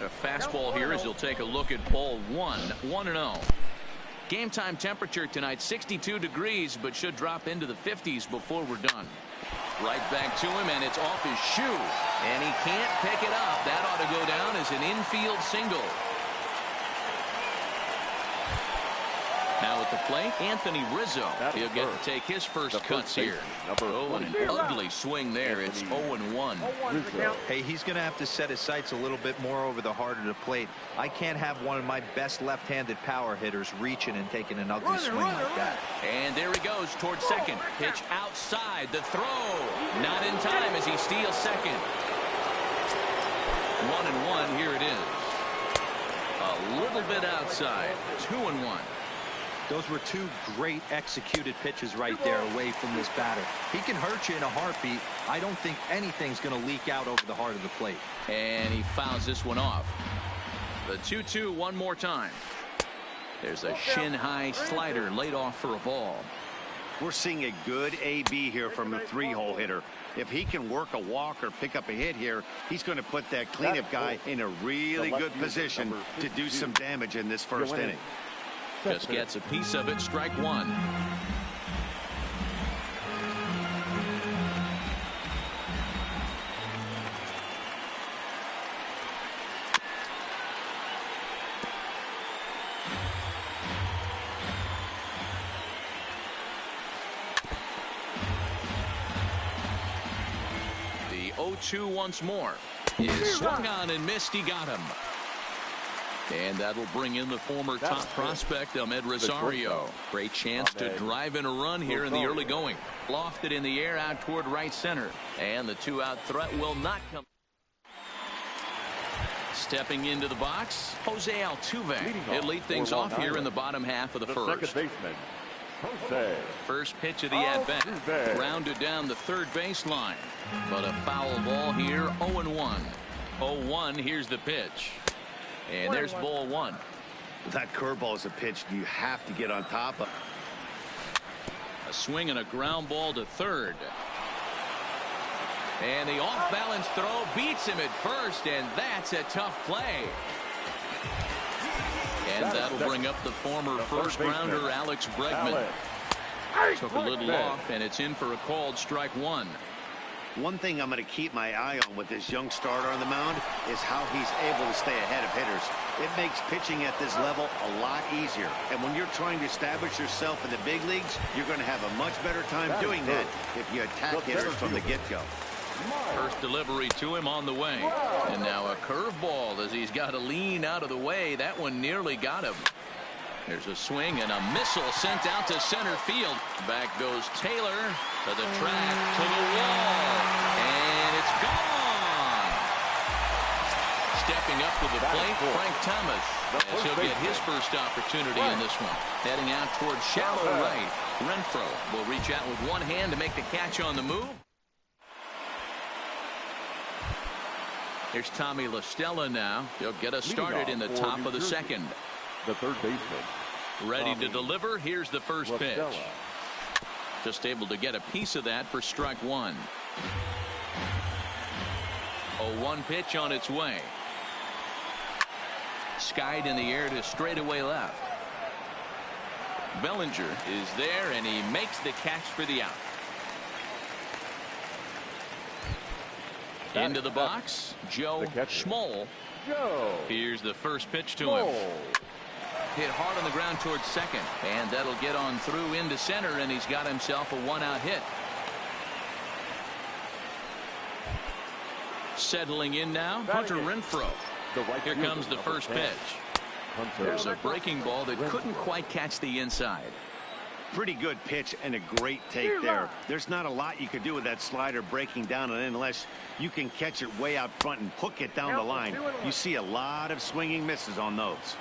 A fastball here as he'll take a look at ball 1-0. Game time temperature tonight 62 degrees, but should drop into the 50s before we're done. Right back to him, and it's off his shoe, and he can't pick it up. That ought to go down as an infield single. Now at the plate, Anthony Rizzo. He'll get to take his first cuts here. Oh, an ugly swing there. It's 0-1. Hey, he's going to have to set his sights a little bit more over the heart of the plate. I can't have one of my best left-handed power hitters reaching and taking an ugly swing like that. And there he goes towards second. Pitch outside. The throw. Not in time as he steals second. 1-1. Here it is. A little bit outside. 2-1. Those were two great executed pitches right there away from this batter. He can hurt you in a heartbeat. I don't think anything's going to leak out over the heart of the plate. And he fouls this one off. The 2-2 one more time. There's a shin-high slider laid off for a ball. We're seeing a good AB here from the three-hole hitter. If he can work a walk or pick up a hit here, he's going to put that cleanup guy in a really good position to do some damage in this first inning. Just gets a piece of it. Strike one. The 0-2 once more. Is swung on and missed. He got him. And that'll bring in the former top prospect, Ahmed Rosario. Great chance to drive in a run here in the early going. Lofted in the air out toward right center. And the two-out threat will not come. Stepping into the box, Jose Altuve. He'll lead things off here in the bottom half of the first. First pitch of the at-bat. Grounded down the third baseline. But a foul ball here, 0-1. 0-1, here's the pitch. And there's ball one. That curveball is a pitch you have to get on top of. A swing and a ground ball to third. And the off-balance throw beats him at first, and that's a tough play. And that'll bring up the former first-rounder Alex Bregman. Took a little off, and it's in for a called strike one. One thing I'm going to keep my eye on with this young starter on the mound is how he's able to stay ahead of hitters. It makes pitching at this level a lot easier. And when you're trying to establish yourself in the big leagues, you're going to have a much better time doing that if you attack hitters from the get-go. First delivery to him on the way. And now a curveball as he's got to lean out of the way. That one nearly got him. There's a swing and a missile sent out to center field. Back goes Taylor to the track, to the wall, and it's gone. Stepping up to the plate, Frank Thomas, as he'll get his first opportunity in this one. Heading out towards shallow right. Renfroe will reach out with one hand to make the catch on the move. Here's Tommy La Stella now. He'll get us started in the top of the second. The third baseman. Ready to deliver. Here's the first pitch. Just able to get a piece of that for strike one. 0-1 pitch on its way. Skied in the air to straightaway left. Bellinger is there, and he makes the catch for the out. Into the box, Joe Schmoll. Here's the first pitch to him. Hit hard on the ground towards second, and that'll get on through into center, and he's got himself a one-out hit. Settling in now, Hunter Renfroe. Here comes the first pitch. There's a breaking ball that couldn't quite catch the inside. Pretty good pitch and a great take there. There's not a lot you could do with that slider breaking down, and unless you can catch it way out front and hook it down the line, you see a lot of swinging misses on those.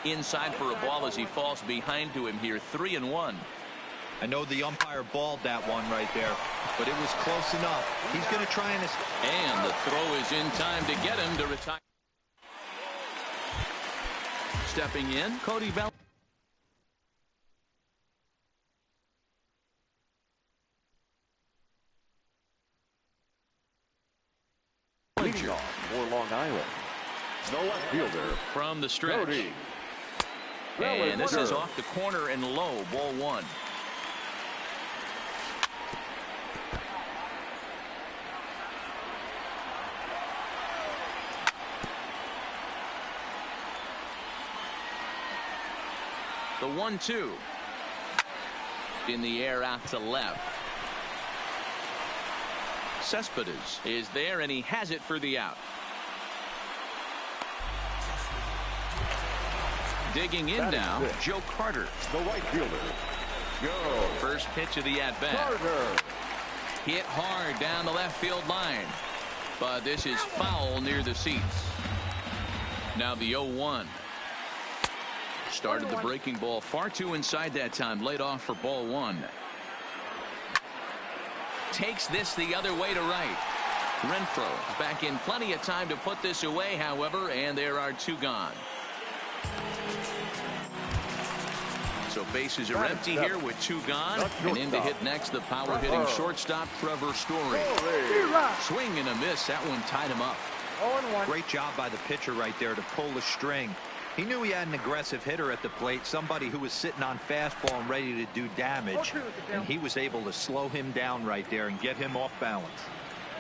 Inside for a ball as he falls behind to him here. 3-1. I know the umpire balled that one right there, but it was close enough. He's going to try and... And the throw is in time to get him to retire. Stepping in, Cody Bellinger. for Long Island, the left fielder from the stretch. And this is off the corner and low, ball one. The 1-2. In the air out to left. Cespedes is there, and he has it for the out. Digging in now, Joe Carter. The right fielder. Go. First pitch of the at-bat. Carter. Hit hard down the left field line. But this is foul near the seats. Now the 0-1. Started the breaking ball far too inside that time. Laid off for ball one. Takes this the other way to right. Renfroe back in plenty of time to put this away, however, and there are two gone. So bases are empty here with two gone. And in to hit next, the power-hitting shortstop, Trevor Story. Swing and a miss. That one tied him up. Great job by the pitcher right there to pull the string. He knew he had an aggressive hitter at the plate, somebody who was sitting on fastball and ready to do damage. And he was able to slow him down right there and get him off balance.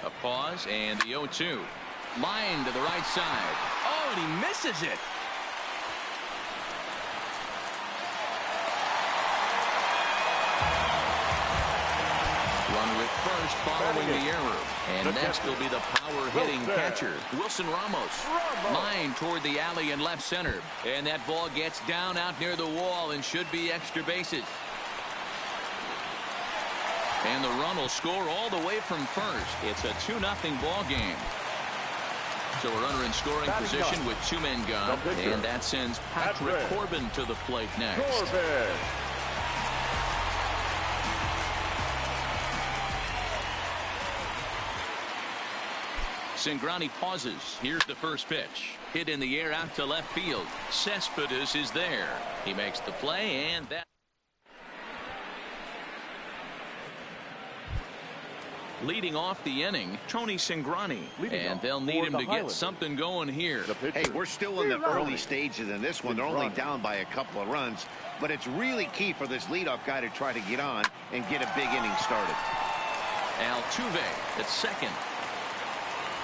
A pause and the 0-2. Line to the right side. Oh, and he misses it. Run with first following the error. And next will be the power-hitting catcher, Wilson Ramos. Line toward the alley in left center. And that ball gets down out near the wall and should be extra bases. And the run will score all the way from first. It's a 2-0 ball game. So a runner in scoring position with two men gone. And that sends Patrick Corbin to the plate next. Cingrani pauses. Here's the first pitch. Hit in the air out to left field. Cespedes is there. He makes the play, and that. Leading off the inning, Tony Cingrani. And they'll need him to get something going here. Hey, we're still in the early stages in this one. They're only down by a couple of runs. But it's really key for this leadoff guy to try to get on and get a big inning started. Altuve at second.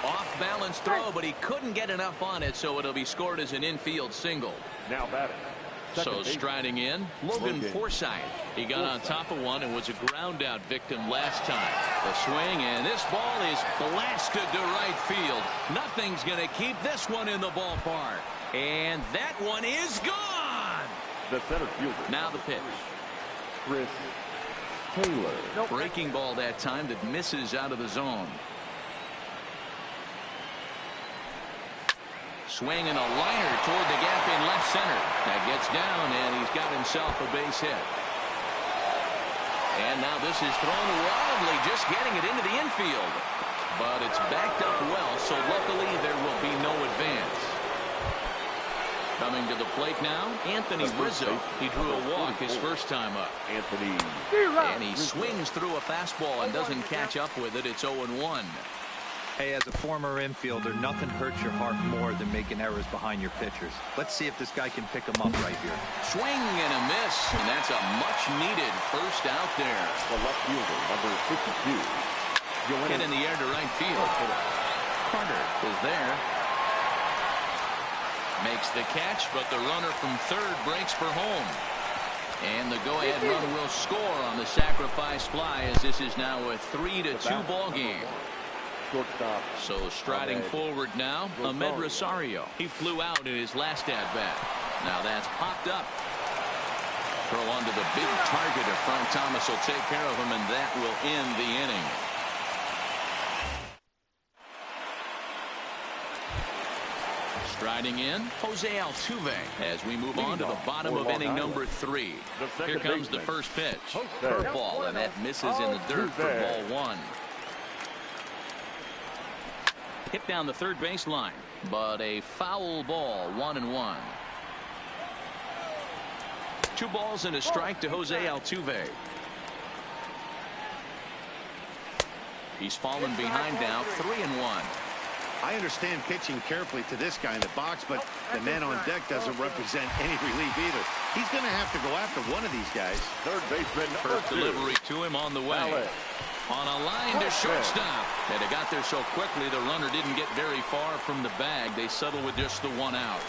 Off-balance throw, but he couldn't get enough on it, so it'll be scored as an infield single. Now batting. So striding in, Logan Forsythe. He got on top of one and was a ground-out victim last time. The swing, and this ball is blasted to right field. Nothing's going to keep this one in the ballpark. And that one is gone. The center fielder. Now the pitch. Chris Taylor. Breaking ball that time that misses out of the zone. Swing and a liner toward the gap in left center. That gets down, and he's got himself a base hit. And now this is thrown wildly, just getting it into the infield. But it's backed up well, so luckily there will be no advance. Coming to the plate now, Anthony Rizzo. He drew a walk his first time up. And he swings through a fastball and doesn't catch up with it. It's 0-1. Hey, as a former infielder, nothing hurts your heart more than making errors behind your pitchers. Let's see if this guy can pick them up right here. Swing and a miss, and that's a much-needed first out there. The left fielder, number 52. Hit in the air to right field. Carter is there. Makes the catch, but the runner from third breaks for home. And the go-ahead run will score on the sacrifice fly, as this is now a 3-2 ball game. So striding forward now, Ahmed Rosario. He flew out in his last at-bat. Now that's popped up. Throw onto the big target if Frank Thomas will take care of him, and that will end the inning. Striding in, Jose Altuve as we move on to the bottom of inning number 3. Here comes the first pitch. Curveball, and that misses in the dirt for ball one. Hit down the third base line, but a foul ball, 1-1. 2 balls and a strike to Jose Altuve. He's fallen behind now, 3-1. I understand pitching carefully to this guy in the box, but the man on deck doesn't represent any relief either. He's going to have to go after one of these guys. Third baseman, First delivery to him on the way. On a line to shortstop. And it got there so quickly the runner didn't get very far from the bag. They settled with just the one out.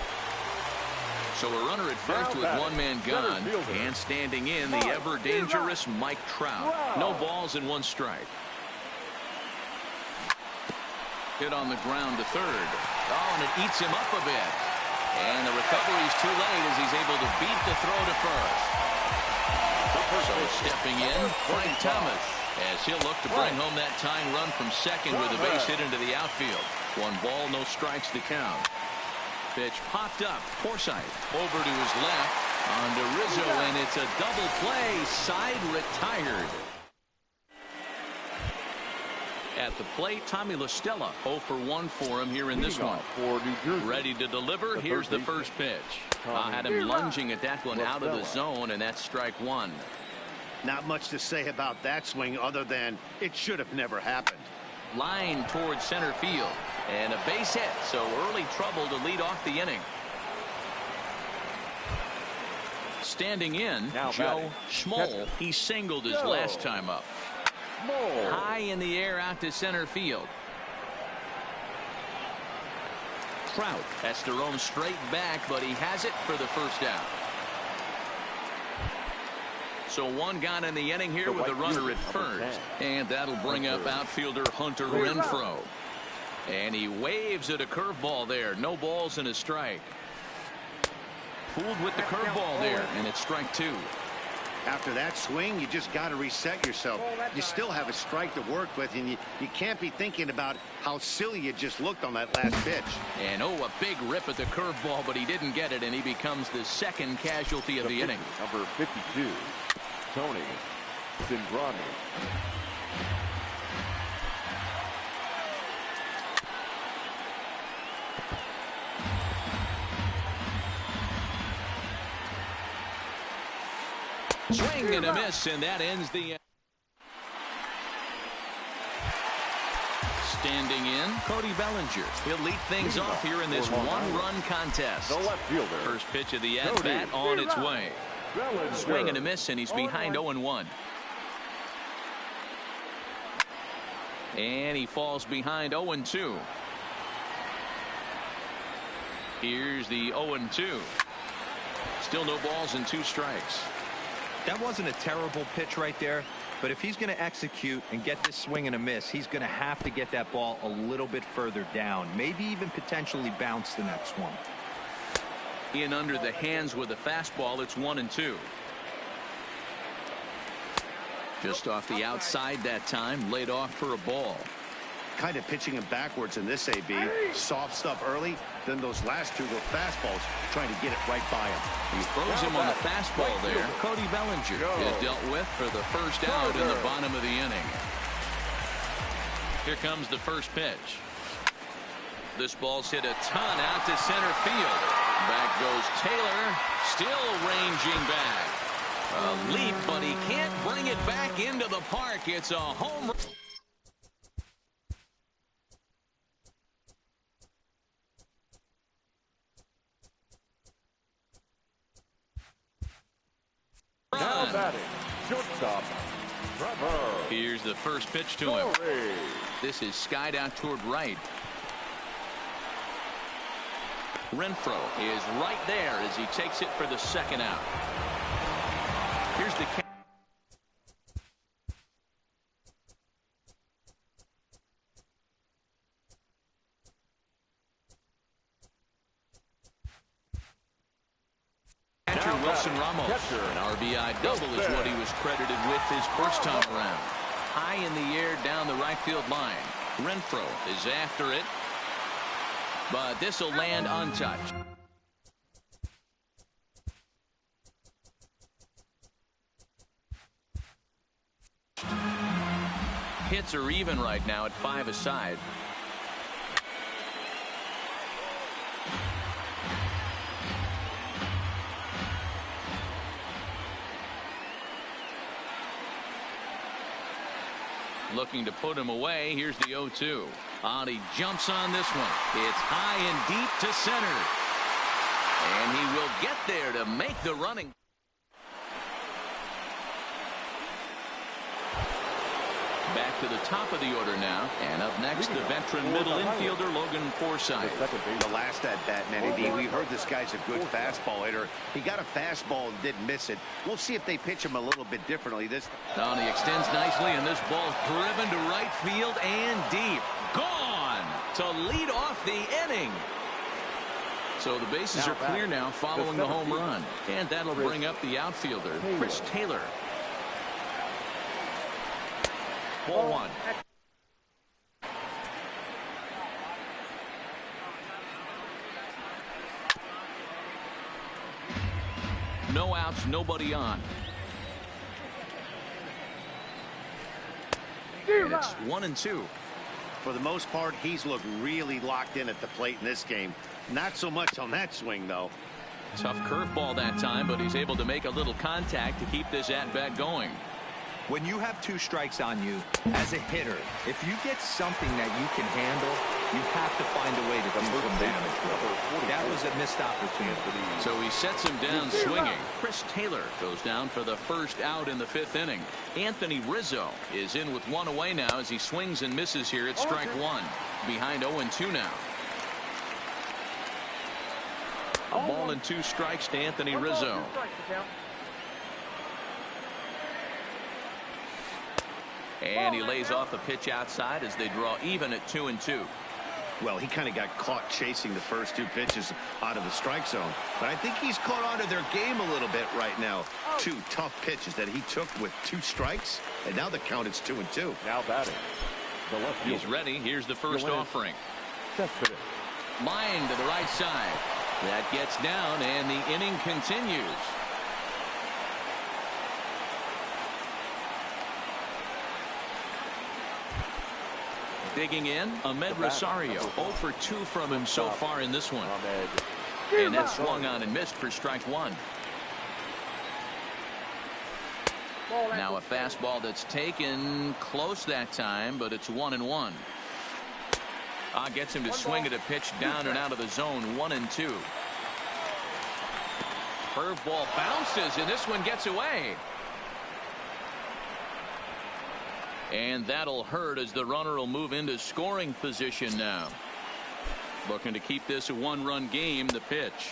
So a runner at first with one-man gun, and standing in the ever-dangerous Mike Trout. No balls and one strike. Hit on the ground to third. Oh, and it eats him up a bit. And the recovery's too late as he's able to beat the throw to first. So stepping in, Frank Thomas, as he'll look to bring home that tying run from second with a base hit into the outfield. One ball, no strikes to count. Pitch popped up. Forsythe over to his left. On to Rizzo, and it's a double play. Side retired. At the plate, Tommy La Stella 0 for 1 for him here in this one. Ready to deliver. Here's the first pitch. Had him lunging at that one out of the zone, and that's strike one. Not much to say about that swing other than it should have never happened. Line towards center field. And a base hit, so early trouble to lead off the inning. Standing in, Joe Schmoll. He singled his last time up. High in the air out to center field. Trout has to roam straight back, but he has it for the first out. So one gone in the inning here with a runner at first. And that'll bring up outfielder Hunter Renfroe. And he waves at a curveball there. No balls and a strike. Fooled with the curveball there, and it's strike two. After that swing, you just got to reset yourself. You still have a strike to work with, and you can't be thinking about how silly you just looked on that last pitch. And oh, a big rip at the curveball, but he didn't get it, and he becomes the second casualty of the inning. Number 52, Tony Cingrani. Swing and a miss, and that ends the inning. Standing in, Cody Bellinger. He'll lead things off here in this one-run contest. The left fielder. First pitch of the at-bat on its way. Swing and a miss, and he's behind 0-1. And he falls behind 0-2. Here's the 0-2. Still no balls and two strikes. That wasn't a terrible pitch right there, but if he's going to execute and get this swing and a miss, he's going to have to get that ball a little bit further down, maybe even potentially bounce the next one. In under the hands with a fastball, it's 1-2. Just off the outside that time, laid off for a ball. Kind of pitching him backwards in this AB. Soft stuff early, then those last two were fastballs, trying to get it right by him. He throws him on the fastball there. Cody Bellinger is dealt with for the first out in the bottom of the inning. Here comes the first pitch. This ball's hit a ton out to center field. Back goes Taylor, still ranging back. A leap, but he can't bring it back into the park. It's a home run. Now batting, shortstop, Trevor. Here's the first pitch to him. This is skied out toward right. Renfroe is right there as he takes it for the second out. Here's the catcher Wilson Ramos. An RBI double is what he was credited with his first time around. High in the air down the right field line. Renfroe is after it, but this will land untouched. Hits are even right now at 5 aside. Looking to put him away. Here's the 0-2. And he jumps on this one. It's high and deep to center. And he will get there to make the running. Back to the top of the order now. And up next, the veteran middle infielder, Logan Forsythe. The last at-bat, Manny D, we heard this guy's a good fastball hitter. He got a fastball and didn't miss it. We'll see if they pitch him a little bit differently. Down, he extends nicely, and this ball driven to right field and deep. Gone to lead off the inning. So the bases are clear now following the home run. And that'll bring up the outfielder, Chris Taylor. Ball one. No outs, nobody on. And it's 1-2. For the most part, he's looked really locked in at the plate in this game. Not so much on that swing, though. Tough curveball that time, but he's able to make a little contact to keep this at-bat going. When you have 2 strikes on you, as a hitter, if you get something that you can handle, you have to find a way to do some damage with it. That was a missed opportunity. So he sets him down swinging. Chris Taylor goes down for the first out in the 5th inning. Anthony Rizzo is in with 1 away now as he swings and misses here at strike 1. Behind 0-2 now. A ball and 2 strikes to Anthony Rizzo. And he lays off the pitch outside as they draw even at 2-2. Well, he kind of got caught chasing the first 2 pitches out of the strike zone. But I think he's caught on to their game a little bit right now. 2 tough pitches that he took with 2 strikes. And now the count is 2-2. Now batting. The left field. He's ready. Here's the first offering. Line to the right side. That gets down, and the inning continues. Digging in, Ahmed Rosario. 0 for 2 from him so far in this one. And that swung on and missed for strike 1. Now a fastball that's taken close that time, but it's 1-1. Gets him to swing at a pitch down and out of the zone. 1-2. Curveball bounces, and this one gets away. And that'll hurt as the runner will move into scoring position now. Looking to keep this a 1-run game. The pitch.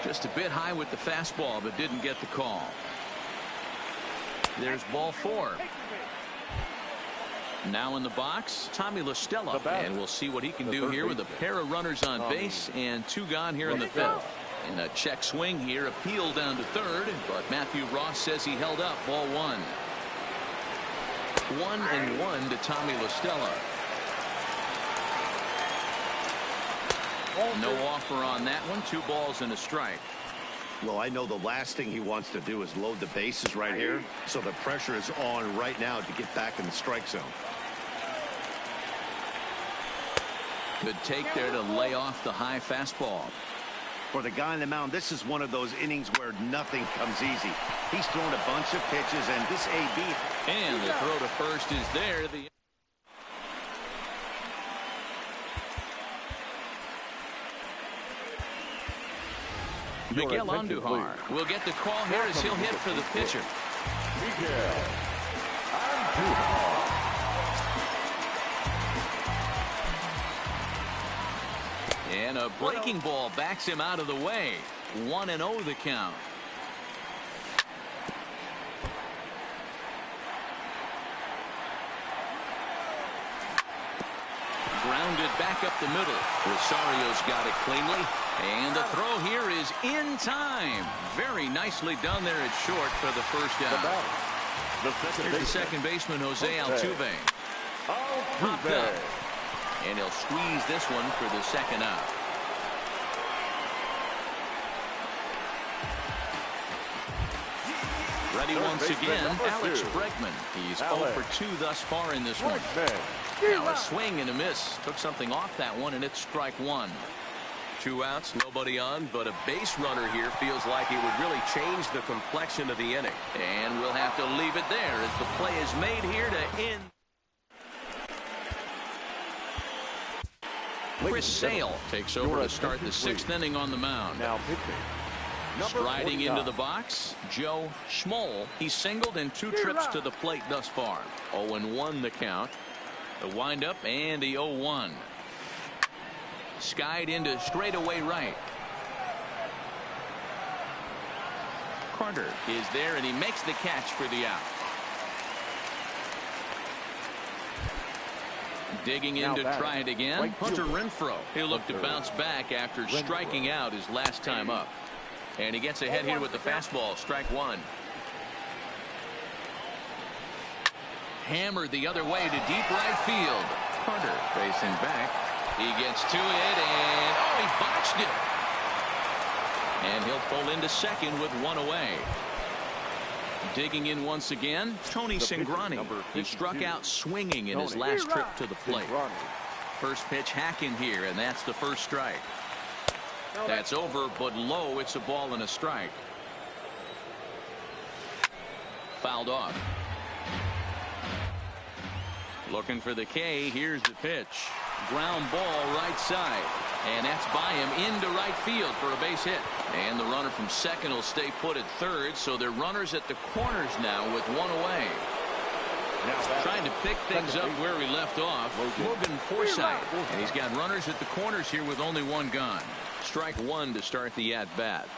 Just a bit high with the fastball, but didn't get the call. There's ball 4. Now in the box, Tommy La Stella. And we'll see what he can do here with a pair of runners on base and 2 gone here in the 5th. And a check swing here, appeal down to 3rd, but Matthew Ross says he held up. Ball 1. 1-1 to Tommy La Stella. No offer on that one. 2 balls and a strike. Well, I know the last thing he wants to do is load the bases right here. So the pressure is on right now to get back in the strike zone. Good take there to lay off the high fastball. For the guy on the mound, this is one of those innings where nothing comes easy. He's thrown a bunch of pitches, and this AB. And the throw to first is there. Miguel Andujar will get the call here as he'll hit for the pitcher. Miguel Andujar. And a breaking ball backs him out of the way. 1-0 the count. Grounded back up the middle. Rosario's got it cleanly. And the throw here is in time. Very nicely done there at short for the first out. Here's the second baseman, Jose Altuve. Popped up. And he'll squeeze this one for the second out. Ready once again, Alex Bregman. He's 0 for 2 thus far in this one. Now a swing and a miss. Took something off that one, and it's strike 1. 2 outs, nobody on, but a base runner here feels like it would really change the complexion of the inning. And we'll have to leave it there as the play is made here to end. Chris Sale takes over to start the 6th inning on the mound. Now pitching. Striding into the box, Joe Schmoll. He's singled in 2 trips to the plate thus far. 0-1 the count. The windup and the 0-1. Skied into straightaway right. Carter is there, and he makes the catch for the out. Digging in to try it again. Hunter Renfroe. He'll look to bounce back after striking out his last time up. And he gets ahead here with the fastball. Strike 1. Hammered the other way to deep right field. Carter facing back. He gets to it, and he botched it. And he'll pull into second with 1 away. Digging in once again, Tony Cingrani. He struck out swinging in his last trip to the plate. First pitch hacking here, and that's the first strike. That's over, but low. It's a ball and a strike. Fouled off. Looking for the K. Here's the pitch. Ground ball right side. And that's by him into right field for a base hit. And the runner from second will stay put at third. So they're runners at the corners now with 1 away. Trying to pick things up where he left off. Logan Forsythe. And he's got runners at the corners here with only 1 gone. Strike 1 to start the at-bat.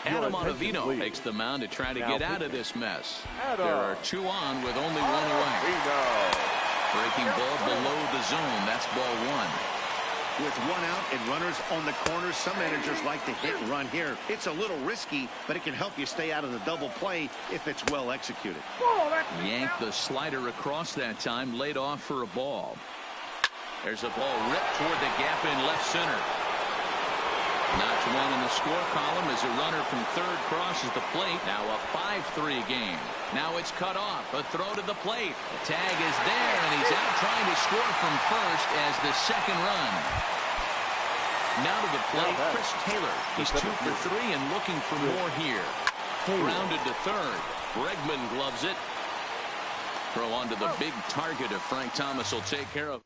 Adam Ottavino takes the mound to try to get out of this mess. There are 2 on with only 1 away. Breaking ball below the zone. That's ball 1. With 1 out and runners on the corners, some managers like to hit and run here. It's a little risky, but it can help you stay out of the double play if it's well executed. Yanked the slider across that time, laid off for a ball. There's a ball ripped toward the gap in left center. Notch 1 in the score column as a runner from third crosses the plate. Now a 5-3 game. Now it's cut off. A throw to the plate. The tag is there, and he's out trying to score from first as the second run. Now to the plate, Chris Taylor. He's 2 for 3 and looking for more here. Grounded to third. Bregman gloves it. Throw onto the big target of Frank Thomas will take care of.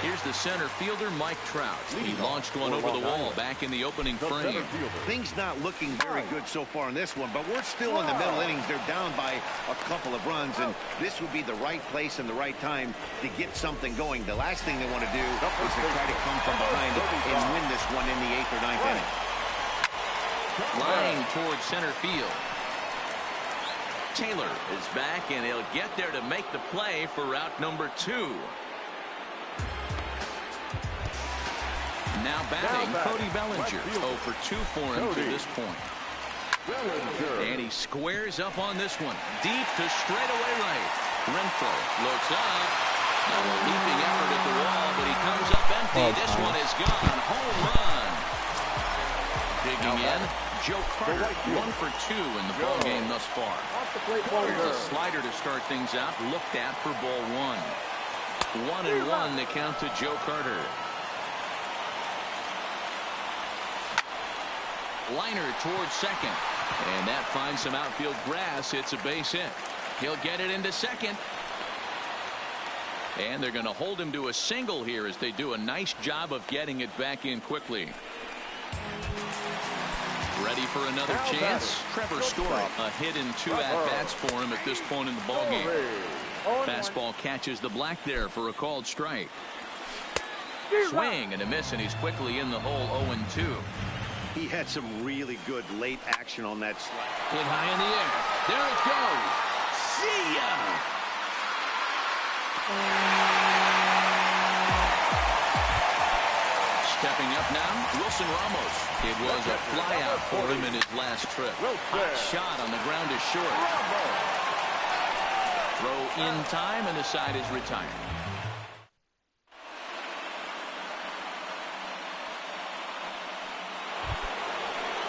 Here's the center fielder, Mike Trout. He launched one over the wall back in the opening frame. Things not looking very good so far in this one, but we're still in the middle innings. They're down by a couple of runs, and this would be the right place and the right time to get something going. The last thing they want to do is to try to come from behind and win this one in the 8th or 9th inning. Line towards center field. Taylor is back, and he'll get there to make the play for route number 2. Now batting, Cody Bellinger. 0 for 2 for him to this point. And he squares up on this one. Deep to straightaway right. Renfroe looks up. Now a leaping effort at the wall, but he comes up empty. This one is gone. Home run. Digging in, Joe Carter. 1 for 2 in the ball game thus far. Here's a slider to start things out. Looked at for ball 1. 1-1 the count to Joe Carter. Liner towards second. And that finds some outfield grass. It's a base hit. He'll get it into second. And they're going to hold him to a single here as they do a nice job of getting it back in quickly. Ready for another chance? Trevor Story. A hit in 2 at-bats for him at this point in the ballgame. Fastball catches the black there for a called strike. Swing and a miss, and he's quickly in the hole 0-2. He had some really good late action on that slide. Hit high in the air. There it goes. See ya! Stepping up now, Wilson Ramos. It was a fly out for him in his last trip. Hot shot on the ground is short. Throw in time, and the side is retired.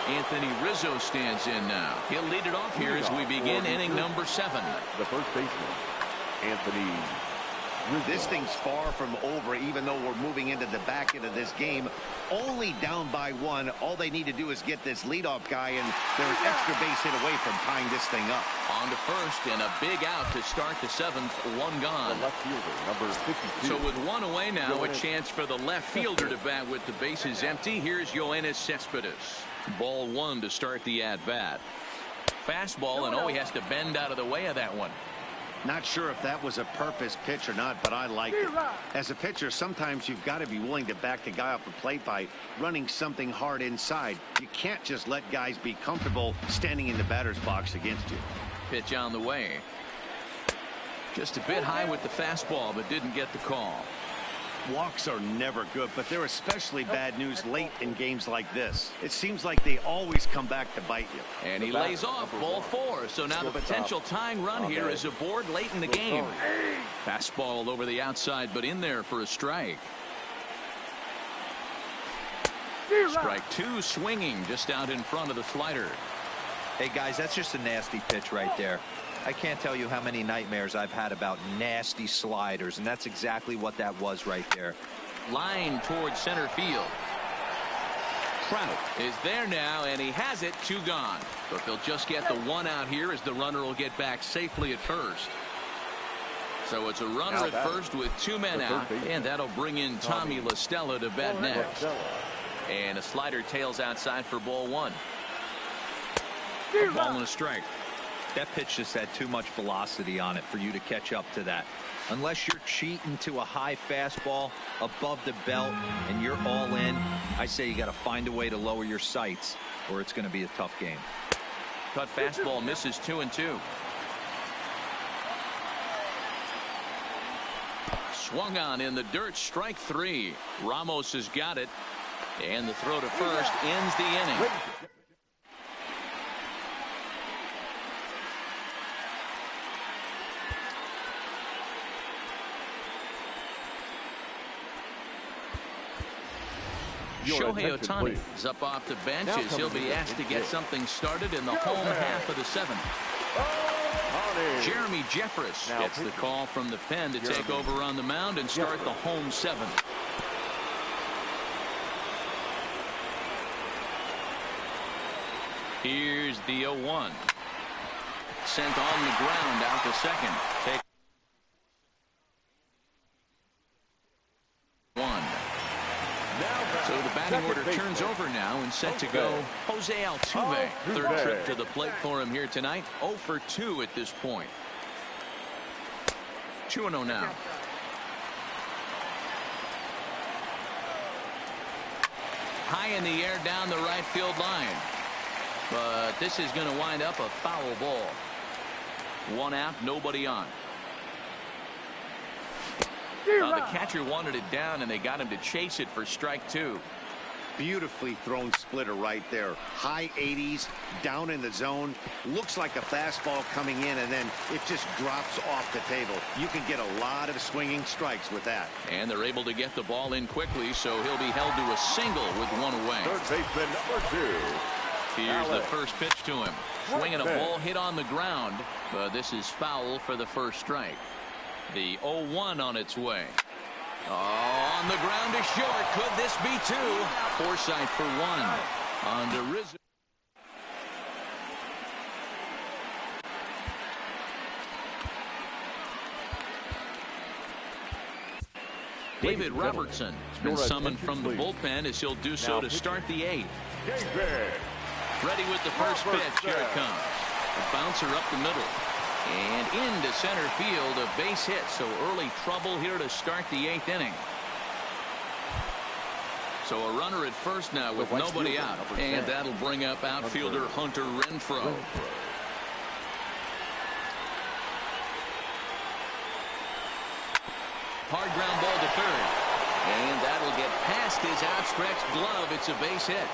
Anthony Rizzo stands in now. He'll lead it off here as we begin inning number 7. The first baseman, Anthony This thing's far from over, even though we're moving into the back end of this game. Only down by 1. All they need to do is get this leadoff guy, and they're an extra base hit away from tying this thing up. On to first, and a big out to start the 7th. 1 gone. The left fielder, number 52. So with 1 away now, a chance for the left fielder to bat with the bases empty. Here's Yoenis Cespedes. Ball 1 to start the at-bat. Fastball, and oh, he has to bend out of the way of that one. Not sure if that was a purpose pitch or not, but I like it. As a pitcher, sometimes you've got to be willing to back the guy off the plate by running something hard inside. You can't just let guys be comfortable standing in the batter's box against you. Pitch on the way. Just a bit high with the fastball, but didn't get the call. Walks are never good, but they're especially bad news late in games like this. It seems like they always come back to bite you. And he lays off ball 4. So now the potential tying run here is aboard late in the game. Fastball over the outside, but in there for a strike. Strike 2 swinging just out in front of the slider. Hey, guys, that's just a nasty pitch right there. I can't tell you how many nightmares I've had about nasty sliders, and that's exactly what that was right there. Line towards center field. Trout is there now, and he has it. 2 gone. But they'll just get the 1 out here as the runner will get back safely at first. So it's a runner at first with 2 men out, and that'll bring in Tommy La Stella to bat next. And a slider tails outside for ball 1. A ball and a strike. That pitch just had too much velocity on it for you to catch up to that. Unless you're cheating to a high fastball above the belt and you're all in, I say you got to find a way to lower your sights or it's going to be a tough game. Cut fastball misses 2-2. Swung on in the dirt, strike 3. Ramos has got it, and the throw to first ends the inning. Shohei Ohtani is up off the bench as he'll be asked to get something started in the home half of the 7th. Jeremy Jeffress gets the call from the pen to take over on the mound and start the home 7th. Here's the 0-1. Sent on the ground out to second. Take 1. So the batting order turns over now and set to go. Jose Altuve, 3rd trip to the plate for him here tonight. 0 for 2 at this point. 2-0 now. High in the air down the right field line. But this is going to wind up a foul ball. 1 out, nobody on. The catcher wanted it down, and they got him to chase it for strike 2. Beautifully thrown splitter right there. High 80s, down in the zone. Looks like a fastball coming in, and then it just drops off the table. You can get a lot of swinging strikes with that. And they're able to get the ball in quickly, so he'll be held to a single with 1 away. Third baseman number 2. Here's the first pitch to him. Swinging a ball hit on the ground, but this is foul for the first strike. The 0-1 on its way. Oh, on the ground is short. Could this be 2? Forsythe for 1. On to Rizzo. David Robertson has been summoned from the bullpen as he'll do so to start the 8th. Ready with the first pitch. Here it comes. A bouncer up the middle. And into center field, a base hit. So early trouble here to start the 8th inning. So a runner at first now with nobody out. And that'll bring up outfielder Hunter Renfroe. Hard ground ball to third. And that'll get past his outstretched glove. It's a base hit.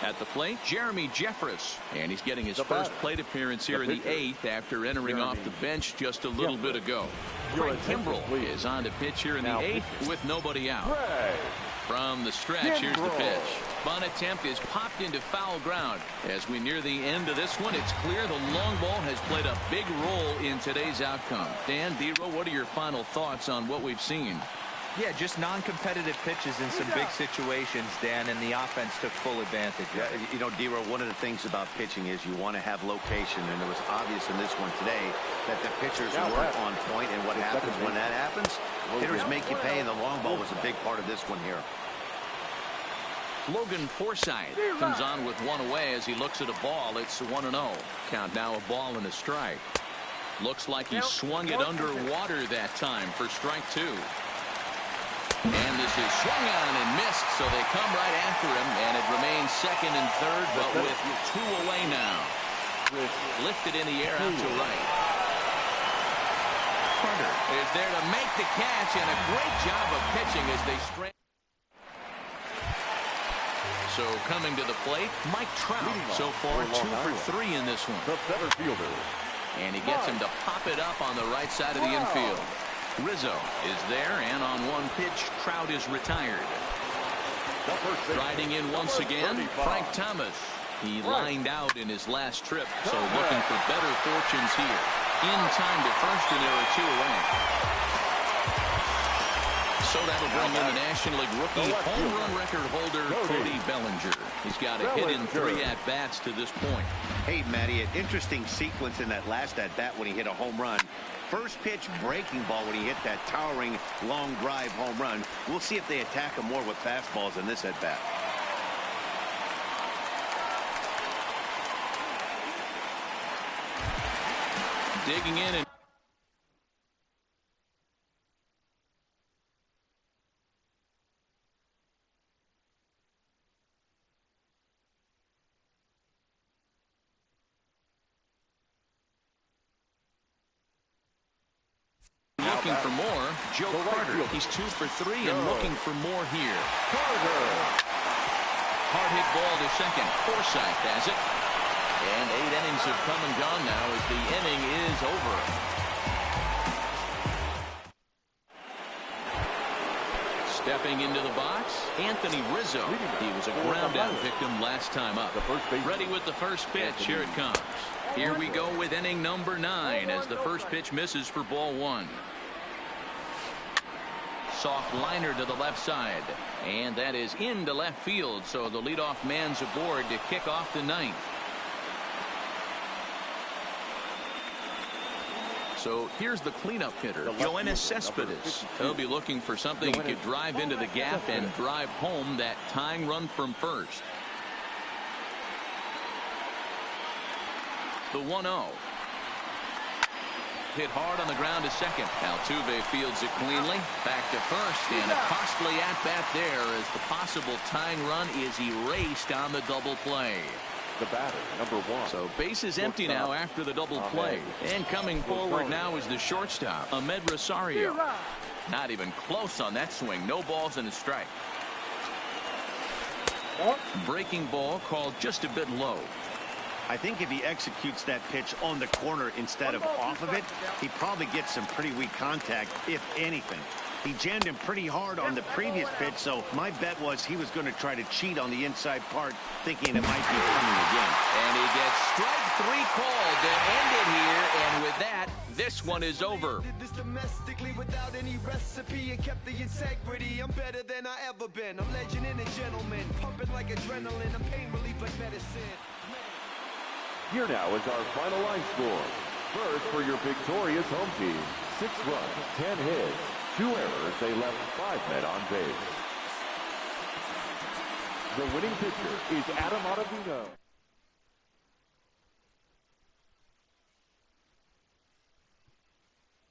At the plate, Jeremy Jeffress, and he's getting his first plate appearance here in the 8th after entering off the bench just a little bit ago. Craig Kimbrell is on to pitch here in the 8th with nobody out. From the stretch, here's the pitch. Bunt attempt is popped into foul ground. As we near the end of this one, it's clear the long ball has played a big role in today's outcome. Dan, D-Row, what are your final thoughts on what we've seen? Yeah, just non-competitive pitches in some big situations, Dan, and the offense took full advantage. Yeah, you know, D-Row, one of the things about pitching is you want to have location, and it was obvious in this one today that the pitchers weren't on point, and what happens when that happens? Hitters make you pay, and the long ball was a big part of this one here. Logan Forsythe comes on with one away as he looks at a ball. It's 1-0. Count now, a ball and a strike. Looks like he swung it underwater that time for strike 2. And this is swung on and missed, so they come right after him, and it remains second and third, but with 2 away now. Lifted in the air out to right. Carter is there to make the catch, and a great job of pitching as they straight. So coming to the plate, Mike Trout. So far 2 for 3 in this one. The center fielder. And he gets him to pop it up on the right side of the infield. Rizzo is there, and on one pitch, Trout is retired. Riding in once again, Frank Thomas. He lined out in his last trip, so looking for better fortunes here. In time to first, and there are 2 away. So that'll bring in the National League rookie home run record holder, Cody Bellinger. He's got a hit in 3 at-bats to this point. Hey, Matty, an interesting sequence in that last at-bat when he hit a home run. First pitch breaking ball when he hit that towering long drive home run. We'll see if they attack him more with fastballs in this at-bat. Digging in and looking for more. Joe Carter. He's 2 for 3 and looking for more here. Hard hit ball to second. Forsythe has it. And 8 innings have come and gone now as the inning is over. Stepping into the box, Anthony Rizzo. He was a ground out victim last time up. Ready with the first pitch. Here it comes. Here we go with inning number 9 as the first pitch misses for ball 1. Soft liner to the left side, and that is into left field, so the leadoff man's aboard to kick off the 9th. So here's the cleanup hitter, Yoenis Cespedes. He'll be looking for something he could drive into the gap and drive home that tying run from first. The 1-0. Hit hard on the ground to second. Altuve fields it cleanly. Back to first, and a costly at-bat there as the possible tying run is erased on the double play. The batter, number 1. So base is empty now after the double play. And coming forward now is the shortstop, Ahmed Rosario. Not even close on that swing. No balls and a strike. Breaking ball called just a bit low. I think if he executes that pitch on the corner instead of off of it, he probably gets some pretty weak contact, if anything. He jammed him pretty hard on the previous pitch, so my bet was he was going to try to cheat on the inside part, thinking it might be coming again. And he gets strike 3 called to end it here, and with that, this one is over. This domestically without any recipe and kept the integrity. I'm better than I ever been. I'm legend and a gentleman, pumping like adrenaline. I'm pain relief like medicine. Here now is our final line score. First for your victorious home team. 6 runs, 10 hits, 2 errors. They left 5 men on base. The winning pitcher is Adam Ottavino.